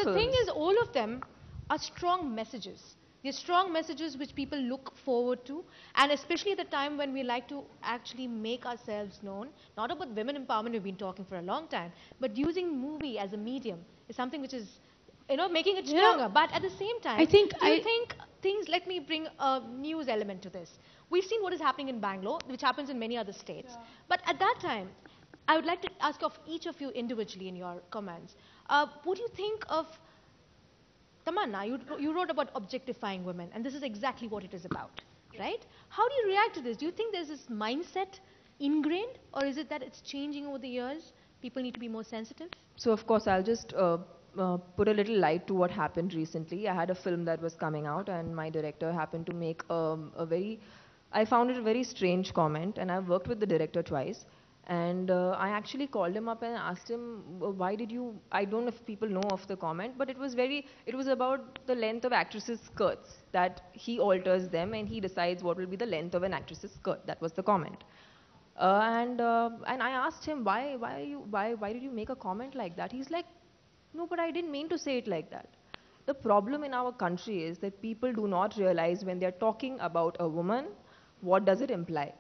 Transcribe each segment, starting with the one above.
the thing is, all of them are strong messages. They're strong messages which people look forward to, and especially at the time when we like to actually make ourselves known, not about women empowerment, we've been talking for a long time, but using movie as a medium is something which is, you know, making it stronger. But at the same time, do you think things, let me bring a news element to this. We've seen what is happening in Bangalore, which happens in many other states. Yeah. But at that time, I would like to ask of each of you individually in your comments, what do you think of Tamanna? You wrote about objectifying women, and this is exactly what it is about, right? How do you react to this? Do you think there's this mindset ingrained, or is it that it's changing over the years? People need to be more sensitive? So, of course, I'll just put a little light to what happened recently. I had a film that was coming out, and my director happened to make I found it a very strange comment, and I've worked with the director twice. And I actually called him up and asked him, why did you, I don't know if people know of the comment, but it was about the length of actresses' skirts, that he alters them and he decides what will be the length of an actress's skirt. That was the comment. And I asked him, why did you make a comment like that? He's like, no, but I didn't mean to say it like that. The problem in our country is that people do not realize when they're talking about a woman, what does it imply?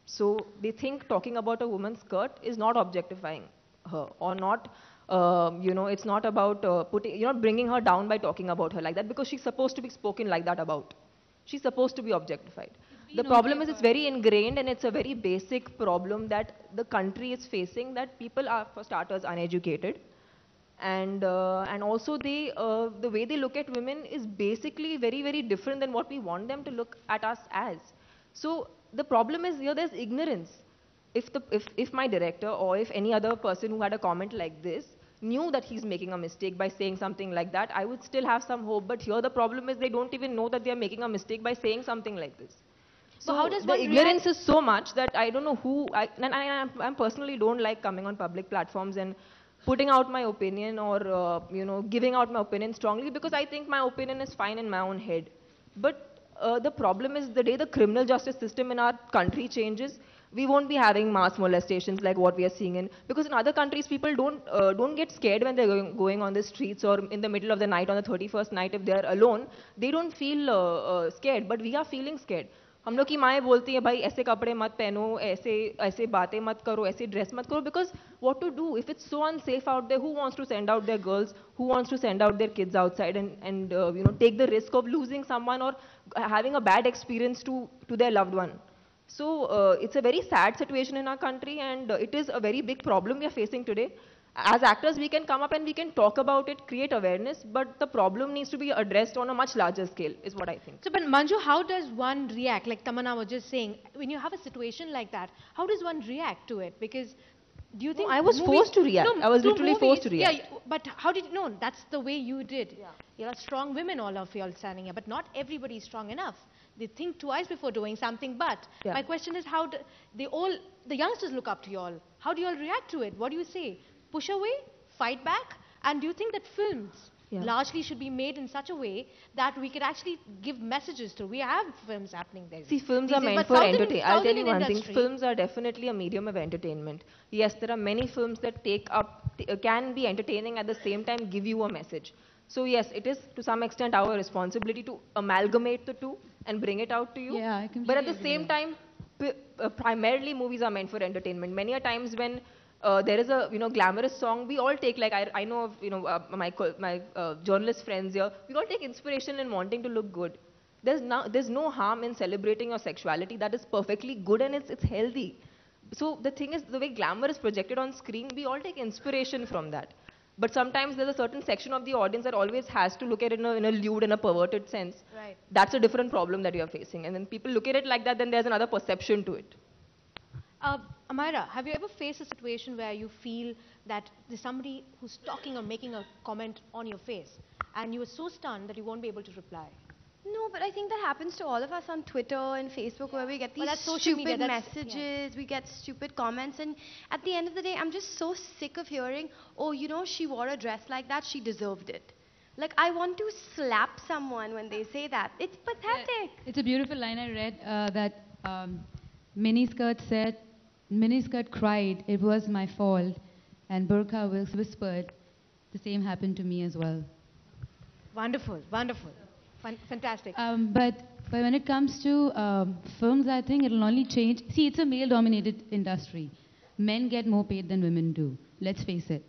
So they think talking about a woman's skirt is not objectifying her, or not, it's not about you're not bringing her down by talking about her like that, because she's supposed to be spoken like that about. She's supposed to be objectified. The problem is it's very ingrained, and it's a very basic problem that the country is facing, that people are, for starters, uneducated. And also the way they look at women is basically very, very different than what we want them to look at us as. So the problem is here, there's ignorance. If my director or if any other person who had a comment like this knew that he's making a mistake by saying something like that, I would still have some hope. But here the problem is they don't even know that they're making a mistake by saying something like this. So how does the ignorance is so much that I don't know who, I personally don't like coming on public platforms and putting out my opinion, or giving out my opinion strongly, because I think my opinion is fine in my own head. But the problem is, the day the criminal justice system in our country changes, we won't be having mass molestations like what we are seeing in, because in other countries people don't get scared when they're going on the streets, or in the middle of the night on the 31st night if they're alone. They don't feel scared, but we are feeling scared. हम लोग की माएँ बोलती हैं, भाई ऐसे कपड़े मत पहनो, ऐसे बातें मत करो, ऐसे ड्रेस मत करो, because what to do if it's so unsafe out there? Who wants to send out their girls? Who wants to send out their kids outside and take the risk of losing someone or having a bad experience to their loved one? So it's a very sad situation in our country, and it is a very big problem we are facing today. As actors, we can come up and we can talk about it, create awareness, but the problem needs to be addressed on a much larger scale, is what I think. So, but Manju, how does one react? Like Tamanna was just saying, when you have a situation like that, how does one react to it? Because do you think... No, I was forced to react. No, I was literally forced to react. Yeah, but how did you know? That's the way you did. Yeah. You're strong women, all of you all standing here, but not everybody is strong enough. They think twice before doing something, but my question is, how do the youngsters look up to you all? How do you all react to it? What do you say? Push away, fight back? And do you think that films largely should be made in such a way that we could actually give messages to? We have films happening there. See, films are meant for entertainment. I'll tell you one thing, films are definitely a medium of entertainment. Yes, there are many films that can be entertaining, at the same time give you a message. So yes, it is to some extent our responsibility to amalgamate the two and bring it out to you. Yeah, I completely But at the same time, primarily movies are meant for entertainment. Many a times when there is a glamorous song, we all take, like I know of my journalist friends here, we all take inspiration in wanting to look good. There's no harm in celebrating your sexuality. That is perfectly good, and it's healthy. So the thing is, the way glamour is projected on screen, we all take inspiration from that. But sometimes there's a certain section of the audience that always has to look at it in a lewd and a perverted sense. Right. That's a different problem that you're facing. And then people look at it like that, then there's another perception to it. Amira, have you ever faced a situation where you feel that there's somebody who's talking or making a comment on your face, and you were so stunned that you won't be able to reply? No, but I think that happens to all of us on Twitter and Facebook, where we get these stupid messages, we get stupid comments, and at the end of the day, I'm just so sick of hearing, oh, she wore a dress like that, she deserved it. Like, I want to slap someone when they say that. It's pathetic. It's a beautiful line I read that miniskirt said, miniskirt cried, it was my fault, and burqa whispered, the same happened to me as well. Wonderful, wonderful. Fantastic. But when it comes to films, I think it'll only change. See, it's a male-dominated industry. Men get more paid than women do. Let's face it.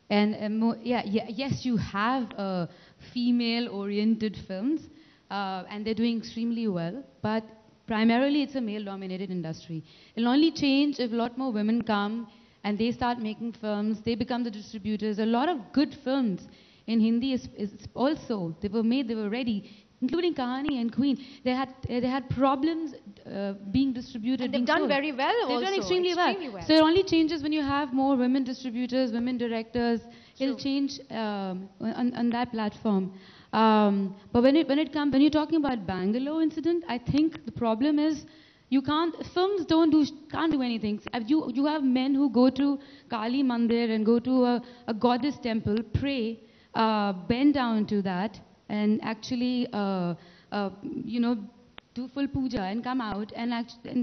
Yes, you have female-oriented films, and they're doing extremely well. But primarily, it's a male-dominated industry. It'll only change if a lot more women come and they start making films. They become the distributors. A lot of good films in Hindi is also, they were made, they were ready, including Kahani and Queen. They had problems being distributed. And they've done very well also. They've done extremely well. So it only changes when you have more women distributors, women directors. It'll change on that platform. But when you're talking about Bangalore incident, I think the problem is films can't do anything. You have men who go to Kali Mandir and go to a goddess temple, pray, bend down to that, and actually, do full puja and come out, and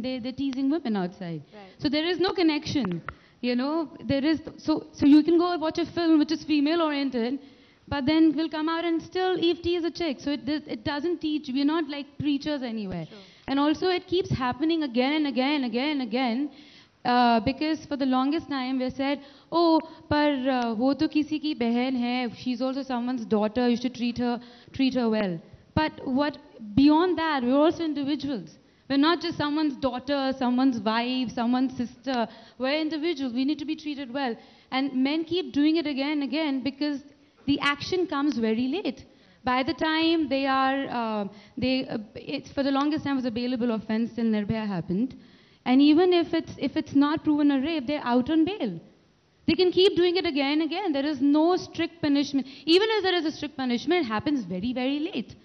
they're teasing women outside. Right. So there is no connection. There is so you can go watch a film which is female-oriented, but then we'll come out and still Eve tease a chick. So it doesn't teach. We're not like preachers anywhere. Sure. And also it keeps happening again and again and again and again. Because for the longest time we said, oh, par wo to kisi ki behan hai, she's also someone's daughter, you should treat her well. But beyond that, we're also individuals. We're not just someone's daughter, someone's wife, someone's sister. We're individuals. We need to be treated well. And men keep doing it again and again because the action comes very late. By the time they are, it's for the longest time was a bailable offense till Nirbhaya happened. And even if it's not proven a rape, they're out on bail. They can keep doing it again and again. There is no strict punishment. Even if there is a strict punishment, it happens very, very late.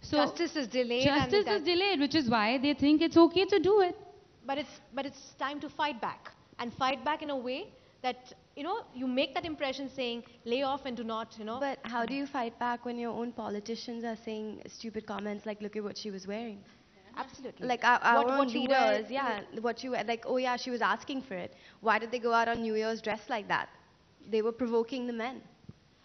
So justice is delayed. Justice is delayed, which is why they think it's okay to do it. But it's time to fight back. And fight back in a way that, you make that impression saying, lay off and do not, But how do you fight back when your own politicians are saying stupid comments like, look at what she was wearing? Absolutely. Like our own leaders, oh yeah, she was asking for it. Why did they go out on New Year's dressed like that? They were provoking the men.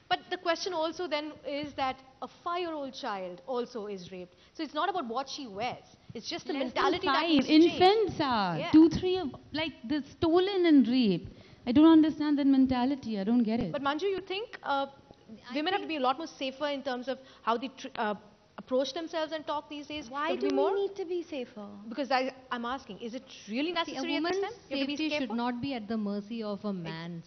But the question also then is that a 5-year-old child also is raped. So it's not about what she wears. It's just the mentality that needs to change. Infants are. Yeah. 2, 3, like the stolen and rape. I don't understand that mentality. I don't get it. But Manju, you think women have to be a lot more safer in terms of how they approach themselves and talk these days? Why do we need to be safer? Because I'm asking, is it really necessary a at this woman's time? safety should not be at the mercy of a man's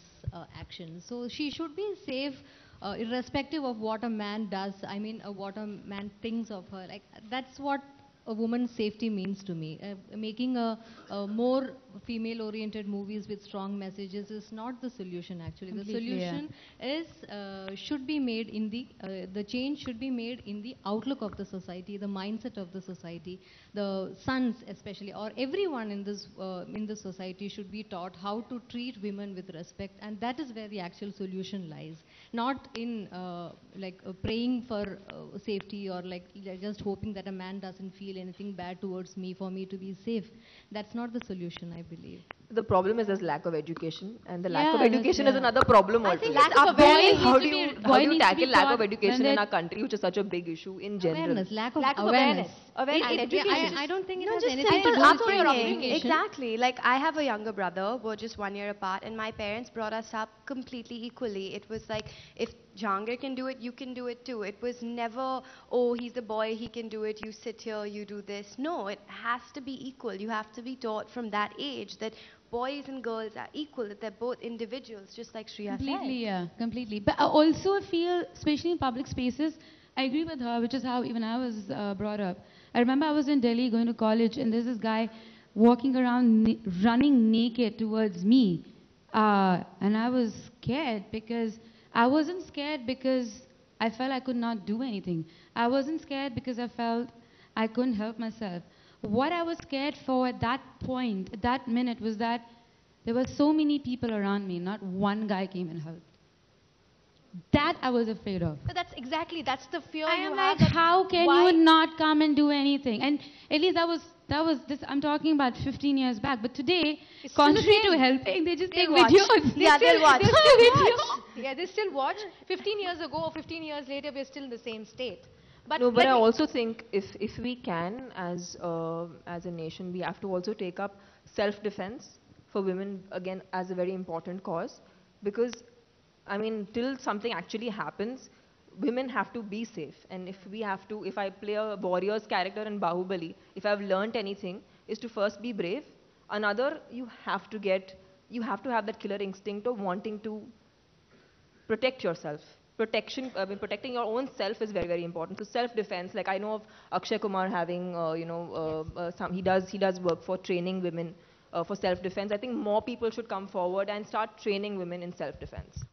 actions. So she should be safe irrespective of what a man does. I mean, what a man thinks of her. Like that's what a woman's safety means to me. Making a more female-oriented movies with strong messages is not the solution. Actually, the solution is should be made in the change should be made in the outlook of the society, the mindset of the society. The sons, especially, or everyone in this society, should be taught how to treat women with respect, and that is where the actual solution lies. Not in praying for safety or just hoping that a man doesn't feel anything bad towards me for me to be safe. That's not the solution, I believe. The problem is there's lack of education, and the lack of education is another problem altogether. How do you tackle lack of education in our country, which is such a big issue in general? Lack of awareness. I don't think it has anything to do with your upbringing. Exactly. Like I have a younger brother, we're just 1 year apart, and my parents brought us up completely equally. It was like, if Jahangir can do it, you can do it too. It was never, oh, he's a boy, he can do it, you sit here, you do this. No, it has to be equal. You have to be taught from that age that boys and girls are equal, that they're both individuals, just like Shreya said. Completely, yeah, completely. But I also feel, especially in public spaces, I agree with her, which is how even I was brought up. I remember I was in Delhi going to college, and there's this guy walking around running naked towards me. And I was scared because I wasn't scared because I felt I could not do anything. I wasn't scared because I felt I couldn't help myself. What I was scared for at that point, at that minute, was that there were so many people around me, not one guy came and helped. That I was afraid of. So that's the fear I you am have. Like, how can you not come and do anything? And at least that was this. I'm talking about 15 years back. But today, It's still the contrary to same. helping, they just take watch. videos. Yeah, they'll watch. They still watch. Yeah, they still watch. 15 years ago or 15 years later, we're still in the same state. But No, but let I me- also think if we can, as a nation, we have to also take up self-defense for women again as a very important cause, because I mean, till something actually happens, women have to be safe. And if I play a warrior's character in Bahubali, if I've learnt anything, is to first be brave. Another, you have to have that killer instinct of wanting to protect yourself. Protecting your own self is very, very important. So self-defense, like I know of Akshay Kumar having, he does work for training women for self-defense. I think more people should come forward and start training women in self-defense.